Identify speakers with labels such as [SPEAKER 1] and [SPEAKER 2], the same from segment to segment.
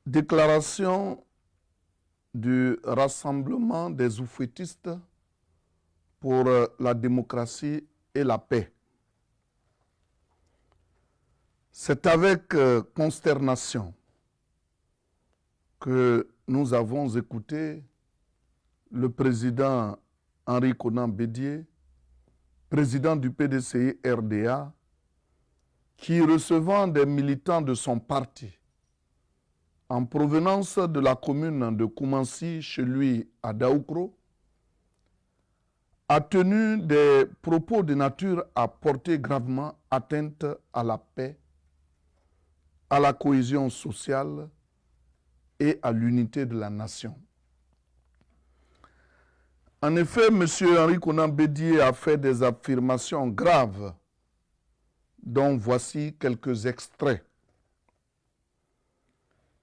[SPEAKER 1] Déclaration du Rassemblement des oufouettistes pour la démocratie et la paix. C'est avec consternation que nous avons écouté le président Henri Konan Bédié, président du PDCI RDA, qui, recevant des militants de son parti en provenance de la commune de Koumansi, chez lui à Daoukro, a tenu des propos de nature à porter gravement atteinte à la paix, à la cohésion sociale et à l'unité de la nation. En effet, M. Henri Konan Bédié a fait des affirmations graves, dont voici quelques extraits.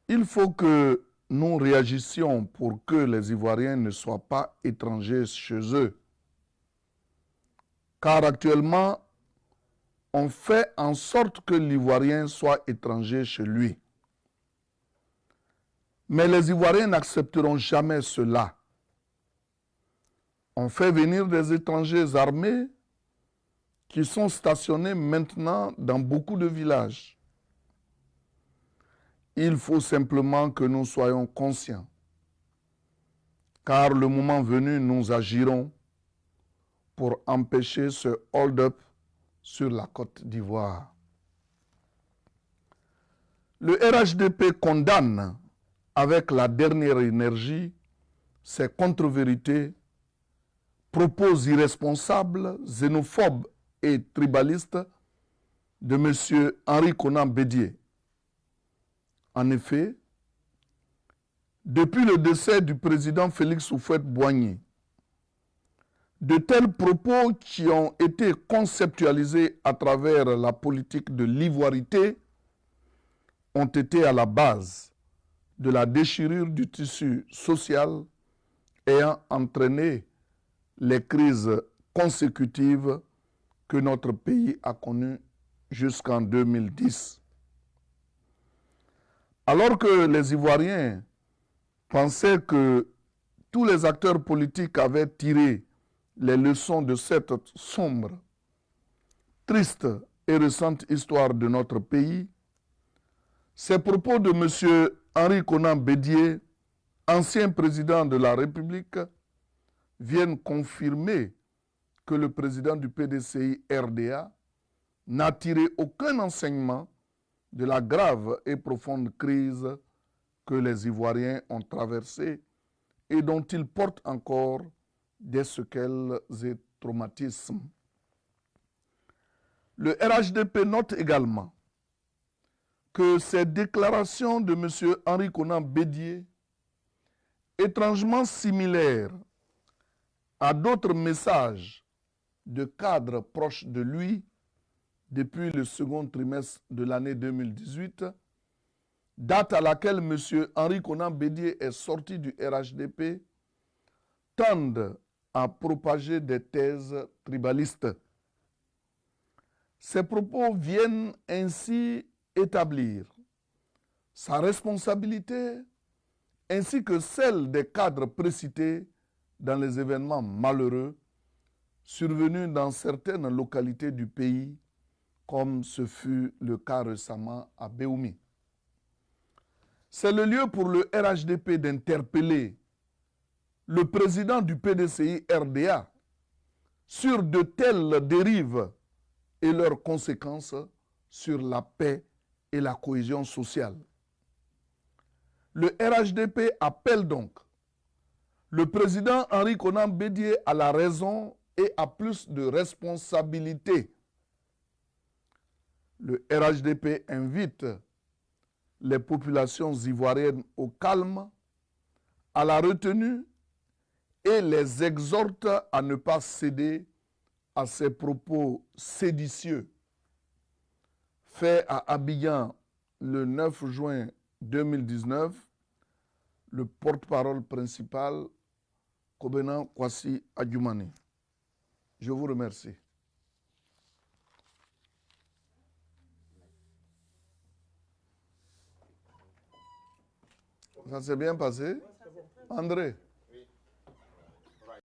[SPEAKER 1] Il faut que nous réagissions pour que les Ivoiriens ne soient pas étrangers chez eux. Car actuellement, on fait en sorte que l'Ivoirien soit étranger chez lui. Mais les Ivoiriens n'accepteront jamais cela. On fait venir des étrangers armés qui sont stationnés maintenant dans beaucoup de villages. Il faut simplement que nous soyons conscients, car le moment venu, nous agirons pour empêcher ce hold-up sur la Côte d'Ivoire. Le RHDP condamne avec la dernière énergie ces contre-vérités, propos irresponsables, xénophobes et tribalistes de M. Henri Konan Bédié. En effet, depuis le décès du président Félix Houphouët-Boigny, de tels propos qui ont été conceptualisés à travers la politique de l'ivoirité ont été à la base de la déchirure du tissu social ayant entraîné les crises consécutives que notre pays a connues jusqu'en 2010. Alors que les Ivoiriens pensaient que tous les acteurs politiques avaient tiré les leçons de cette sombre, triste et récente histoire de notre pays, ces propos de M. Henri Konan Bédié, ancien président de la République, viennent confirmer que le président du PDCI RDA n'a tiré aucun enseignement de la grave et profonde crise que les Ivoiriens ont traversée et dont ils portent encore des séquelles et traumatismes. Le RHDP note également que ces déclarations de M. Henri Konan Bédié, étrangement similaires à d'autres messages de cadres proches de lui depuis le second trimestre de l'année 2018, date à laquelle M. Henri Konan Bédié est sorti du RHDP, tendent à propager des thèses tribalistes. Ces propos viennent ainsi établir sa responsabilité ainsi que celle des cadres précités dans les événements malheureux survenus dans certaines localités du pays, comme ce fut le cas récemment à Béoumi. C'est le lieu pour le RHDP d'interpeller le président du PDCI RDA sur de telles dérives et leurs conséquences sur la paix et la cohésion sociale. Le RHDP appelle donc le président Henri Konan Bédié à la raison et à plus de responsabilité. Le RHDP invite les populations ivoiriennes au calme, à la retenue et les exhorte à ne pas céder à ces propos séditieux. Fait à Abidjan le 9 juin 2019, le porte-parole principal, Kobena Kwasi Adjoumani. Je vous remercie. Ça s'est bien passé? André?